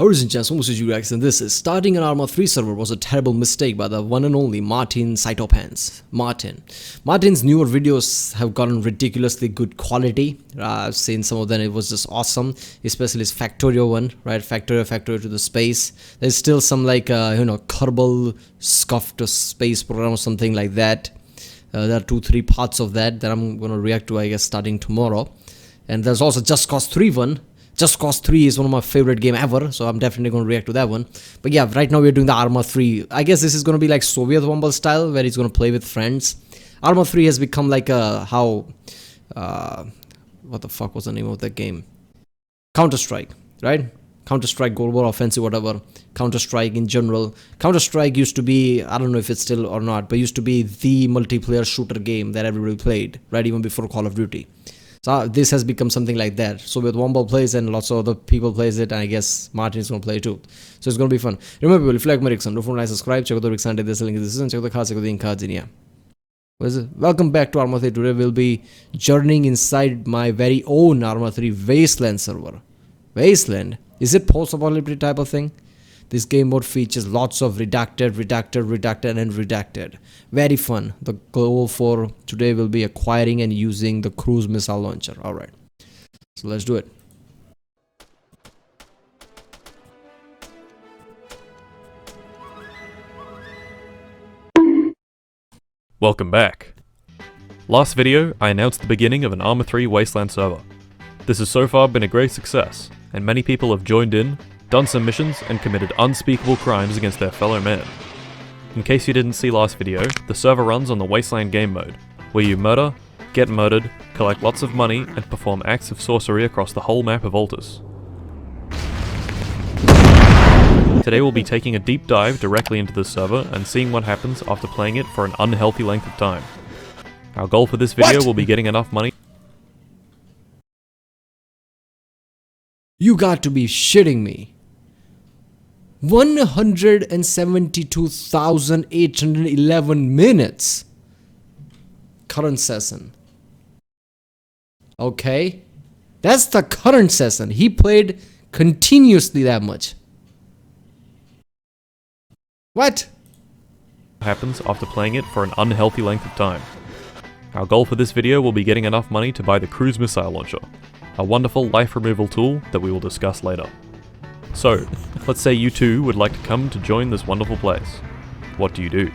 Ladies and gentlemen, and this is starting an Arma 3 server was a terrible mistake by the one and only martincitopants. Martin's newer videos have gotten ridiculously good quality. I've seen some of them, it was just awesome, especially his Factorio one, right? Factorio to the space. There's still some like Kerbal scuffed space program or something like that. There are 2-3 parts of that I'm gonna react to, I guess, starting tomorrow. And there's also Just Cause 3 one. Just Cause 3 is one of my favorite game ever, so I'm definitely going to react to that one. But yeah, right now we're doing the Arma 3. I guess this is going to be like Soviet Womble style, where he's going to play with friends. Arma 3 has become like a, what the fuck was the name of that game? Counter-Strike, right? Counter-Strike, Cold War Offensive, whatever. Counter-Strike in general. Counter-Strike used to be, I don't know if it's still or not, but used to be the multiplayer shooter game that everybody played, right? Even before Call of Duty. So this has become something like that. So with Womble plays and lots of other people plays it, and I guess Martin is going to play too. So it's going to be fun. Remember people, if you like my Rickson, don't forget to subscribe, check out the Rickson, this link in the description, check out the cards, check out the ink cards in here. What is it? Welcome back to Arma 3. Today we'll be journeying inside my very own Arma 3 Wasteland server. Wasteland? Is it post-apocalyptic type of thing? This game mode features lots of redacted, and redacted. Very fun. The goal for today will be acquiring and using the cruise missile launcher. Alright. So let's do it. Welcome back. Last video, I announced the beginning of an Arma 3 Wasteland server. This has so far been a great success, and many people have joined in, done some missions, and committed unspeakable crimes against their fellow man. In case you didn't see last video, the server runs on the Wasteland game mode, where you murder, get murdered, collect lots of money, and perform acts of sorcery across the whole map of Altus. Today we'll be taking a deep dive directly into this server and seeing what happens after playing it for an unhealthy length of time. Our goal for this video will be getting enough money. You got to be shitting me. 172,811 minutes. Current session. Okay. That's the current session. He played continuously that much. What? Happens after playing it for an unhealthy length of time. Our goal for this video will be getting enough money to buy the cruise missile launcher, a wonderful life removal tool that we will discuss later. So, let's say you too would like to come to join this wonderful place. What do you do?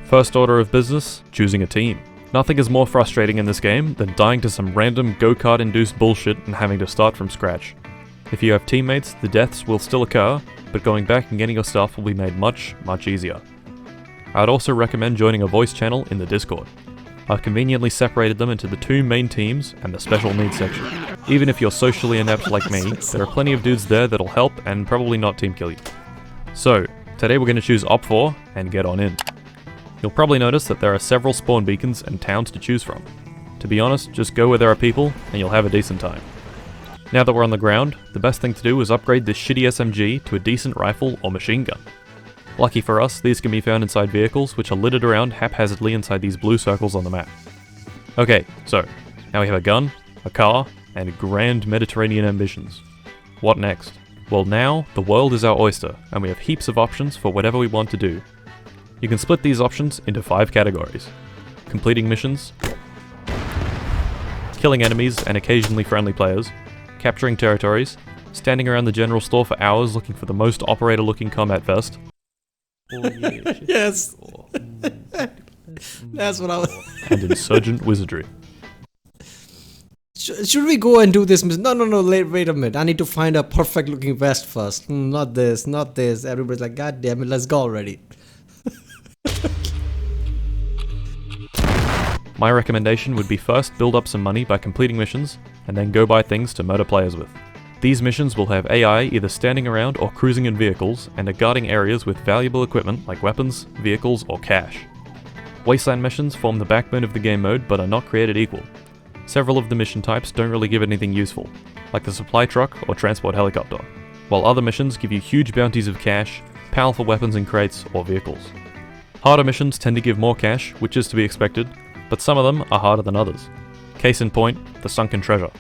First order of business, choosing a team. Nothing is more frustrating in this game than dying to some random go-kart induced bullshit and having to start from scratch. If you have teammates, the deaths will still occur, but going back and getting your stuff will be made much easier. I'd also recommend joining a voice channel in the Discord. I've conveniently separated them into the 2 main teams and the special needs section. Even if you're socially inept like me, there are plenty of dudes there that'll help and probably not team kill you. So, today we're going to choose Op 4 and get on in. You'll probably notice that there are several spawn beacons and towns to choose from. To be honest, just go where there are people and you'll have a decent time. Now that we're on the ground, the best thing to do is upgrade this shitty SMG to a decent rifle or machine gun. Lucky for us, these can be found inside vehicles which are littered around haphazardly inside these blue circles on the map. Okay, so, now we have a gun, a car, and grand Mediterranean ambitions. What next? Well now, the world is our oyster, and we have heaps of options for whatever we want to do. You can split these options into 5 categories. Completing missions, killing enemies and occasionally friendly players, capturing territories, standing around the general store for hours looking for the most operator-looking combat vest. Oh, yeah, yes. That's what I was. And insurgent wizardry. Should we go and do this? No, wait a minute. I need to find a perfect looking vest first. Not this. Everybody's like, God damn it, let's go already. My recommendation would be first build up some money by completing missions, and then go buy things to murder players with. These missions will have AI either standing around or cruising in vehicles, and are guarding areas with valuable equipment like weapons, vehicles, or cash. Wasteland missions form the backbone of the game mode but are not created equal. Several of the mission types don't really give anything useful, like the supply truck or transport helicopter, while other missions give you huge bounties of cash, powerful weapons in crates, or vehicles. Harder missions tend to give more cash, which is to be expected, but some of them are harder than others. Case in point, the Sunken Treasure,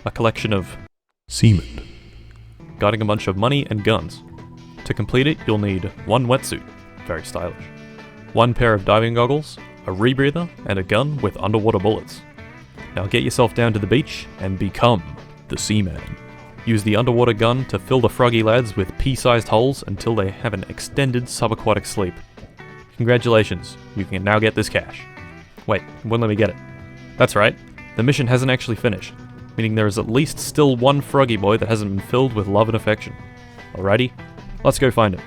a collection of semen. guarding a bunch of money and guns. To complete it, you'll need one wetsuit, very stylish, one pair of diving goggles, a rebreather, and a gun with underwater bullets. Now get yourself down to the beach and become the Seaman. Use the underwater gun to fill the froggy lads with pea-sized holes until they have an extended subaquatic sleep. Congratulations, you can now get this cash. Wait, it wouldn't let me get it. That's right, the mission hasn't actually finished, meaning there is at least still one froggy boy that hasn't been filled with love and affection. Alrighty, let's go find him.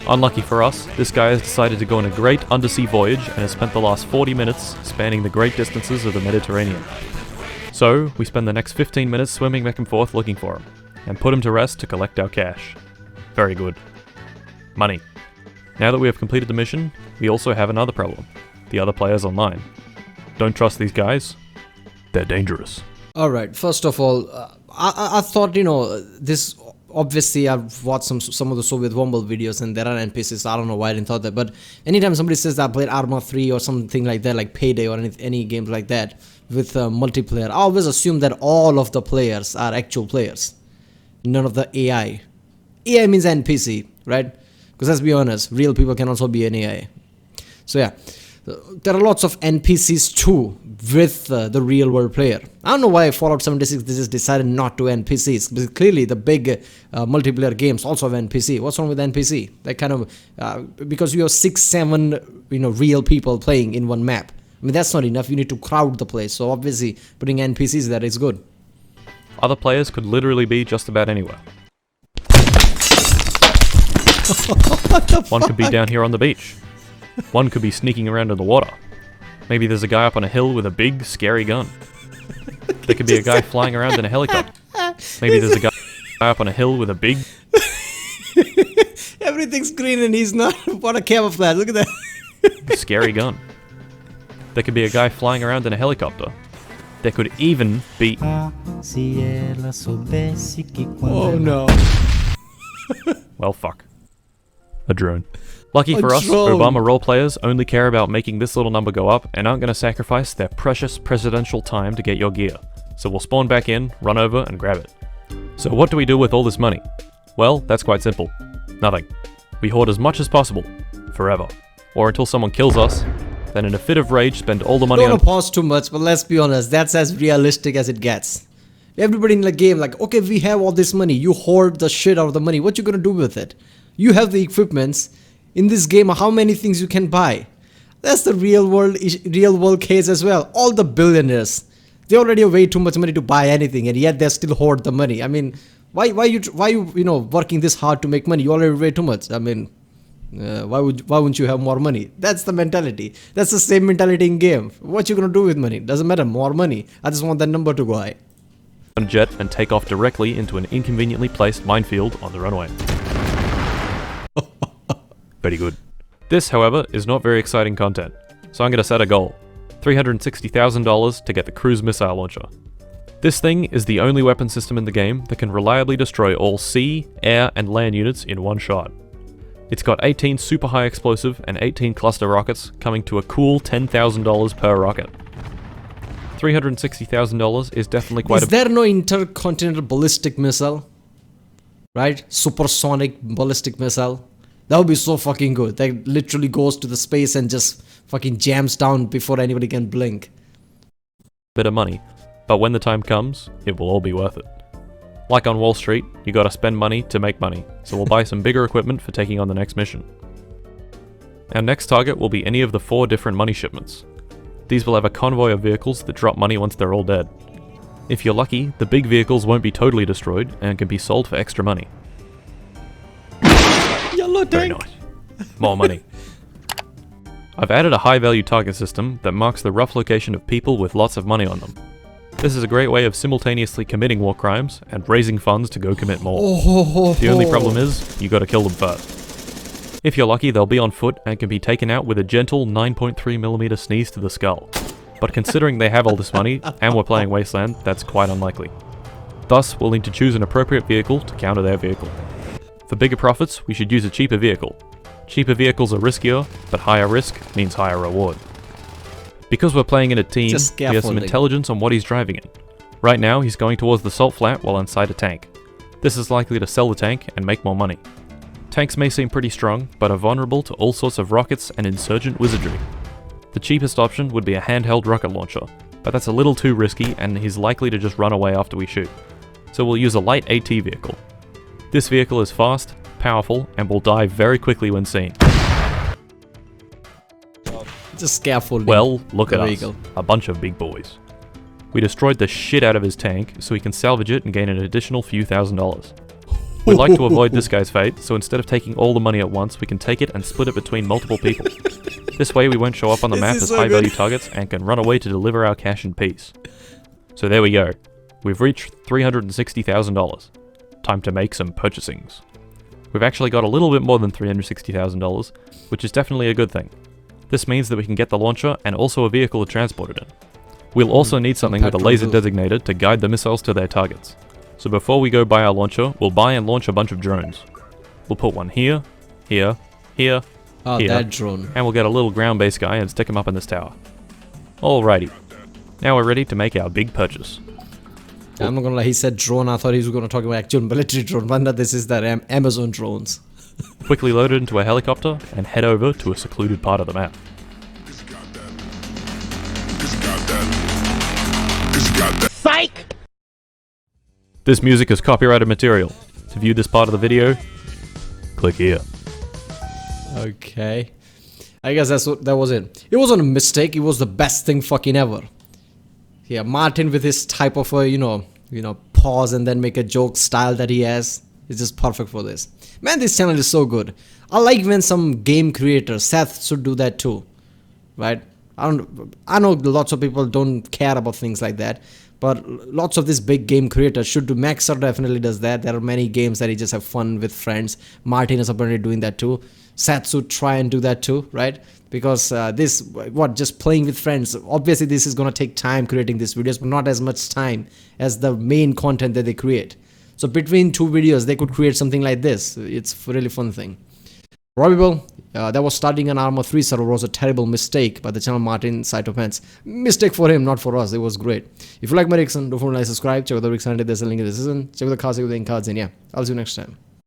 Unlucky for us, this guy has decided to go on a great undersea voyage and has spent the last 40 minutes spanning the great distances of the Mediterranean. So, we spend the next 15 minutes swimming back and forth looking for him, and put him to rest to collect our cash. Very good. Money. Now that we have completed the mission, we also have another problem. The other players online. Don't trust these guys. They're dangerous. Alright, first of all, I thought, this... Obviously, I've watched some of the Soviet Womble videos and there are NPCs. I don't know why I didn't thought that. But anytime somebody says that I played Arma 3 or something like that, like Payday or any games like that with multiplayer, I always assume that all of the players are actual players. None of the AI. AI means NPC, right? Because let's be honest, real people can also be an AI. So yeah, there are lots of NPCs too with the real world player. I don't know why Fallout 76 they just decided not to NPCs, because clearly the big multiplayer games also have NPC. What's wrong with NPC? That kind of because you have 6-7 real people playing in one map. I mean, that's not enough. You need to crowd the place. So obviously putting NPCs there is good. Other players could literally be just about anywhere. One could be down here on the beach. One could be sneaking around in the water. Maybe there's a guy up on a hill with a big, scary gun. There could be a guy flying around in a helicopter. Maybe there's a guy up on a hill with a big... Everything's green and he's not. What a camouflage, look at that. Scary gun. There could be a guy flying around in a helicopter. There could even be... Oh no. Well, fuck. A drone. Lucky for us, drone. Obama role players only care about making this little number go up and aren't going to sacrifice their precious presidential time to get your gear. So we'll spawn back in, run over, and grab it. So what do we do with all this money? Well, that's quite simple. Nothing. We hoard as much as possible. Forever. Or until someone kills us, then in a fit of rage spend all the money on... Don't pause too much, but let's be honest, that's as realistic as it gets. Everybody in the game like, okay, we have all this money, you hoard the shit out of the money, what you gonna do with it? You have the equipments. In this game, how many things you can buy? That's the real world case as well. All the billionaires, they already have way too much money to buy anything, and yet they still hoard the money. I mean, why you working this hard to make money? You already have way too much. I mean, why wouldn't you have more money? That's the mentality. That's the same mentality in game. What you gonna do with money? Doesn't matter. More money. I just want that number to go high. A jet and take off directly into an inconveniently placed minefield on the runway. Very good. This, however, is not very exciting content, so I'm going to set a goal. $360,000 to get the cruise missile launcher. This thing is the only weapon system in the game that can reliably destroy all sea, air, and land units in one shot. It's got 18 super high explosive and 18 cluster rockets coming to a cool $10,000 per rocket. $360,000 is definitely quite Is there no intercontinental ballistic missile? Right? Supersonic ballistic missile? That would be so fucking good. That literally goes to the space and just fucking jams down before anybody can blink. Bit of money, but when the time comes, it will all be worth it. Like on Wall Street, you gotta spend money to make money, so we'll buy some bigger equipment for taking on the next mission. Our next target will be any of the 4 different money shipments. These will have a convoy of vehicles that drop money once they're all dead. If you're lucky, the big vehicles won't be totally destroyed and can be sold for extra money. Yellow Very tank. nice. More money. I've added a high value target system that marks the rough location of people with lots of money on them. This is a great way of simultaneously committing war crimes and raising funds to go commit more. The only problem is, you gotta kill them first. If you're lucky, they'll be on foot and can be taken out with a gentle 9.3mm sneeze to the skull. But considering they have all this money, and we're playing Wasteland, that's quite unlikely. Thus, we'll need to choose an appropriate vehicle to counter their vehicle. For bigger profits, we should use a cheaper vehicle. Cheaper vehicles are riskier, but higher risk means higher reward. Because we're playing in a team, we have some intelligence on what he's driving in. Right now, he's going towards the salt flat while inside a tank. This is likely to sell the tank and make more money. Tanks may seem pretty strong, but are vulnerable to all sorts of rockets and insurgent wizardry. The cheapest option would be a handheld rocket launcher, but that's a little too risky and he's likely to just run away after we shoot. So we'll use a light AT vehicle. This vehicle is fast, powerful, and will die very quickly when seen. Just scaffolding. Well, look at the us, vehicle. a bunch of big boys. We destroyed the shit out of his tank so he can salvage it and gain an additional few $1,000s. We like to avoid this guy's fate, so instead of taking all the money at once, we can take it and split it between multiple people. This way we won't show up on the map as high value targets and can run away to deliver our cash in peace. So there we go. We've reached $360,000. Time to make some purchasings. We've actually got a little bit more than $360,000, which is definitely a good thing. This means that we can get the launcher and also a vehicle to transport it in. We'll also need something with a laser designator to guide the missiles to their targets. So before we go buy our launcher, we'll buy and launch a bunch of drones. We'll put one here, here, here, Oh, here, that drone. and we'll get a little ground-based guy and stick him up in this tower. Alrighty. Now we're ready to make our big purchase. I'm not gonna lie, he said drone. I thought he was gonna talk about actual military drone, but no, this is that Amazon drones. Quickly load it into a helicopter and head over to a secluded part of the map. Psych! This music is copyrighted material. To view this part of the video, click here. Okay. I guess that was it. It wasn't a mistake, it was the best thing fucking ever. Yeah, Martin with his type of a, you know, pause and then make a joke style that he has. It's just perfect for this. Man, this channel is so good. I like when some game creators, Seth should do that too. Right? I know lots of people don't care about things like that. But lots of these big game creators should do. Maxer definitely does that. There are many games that he just have fun with friends. Martin is apparently doing that too. Seth should try and do that too, right? Because just playing with friends. Obviously, this is gonna take time creating these videos, but not as much time as the main content that they create. So between two videos, they could create something like this. It's a really fun thing. Probable, that was starting an Arma 3 server was a terrible mistake by the channel martincitopants. Mistake for him, not for us. It was great. If you like my reaction, don't forget to like, subscribe. Check out the reaction. There's a link in the description. Check out the cards with the cards in. Yeah, I'll see you next time.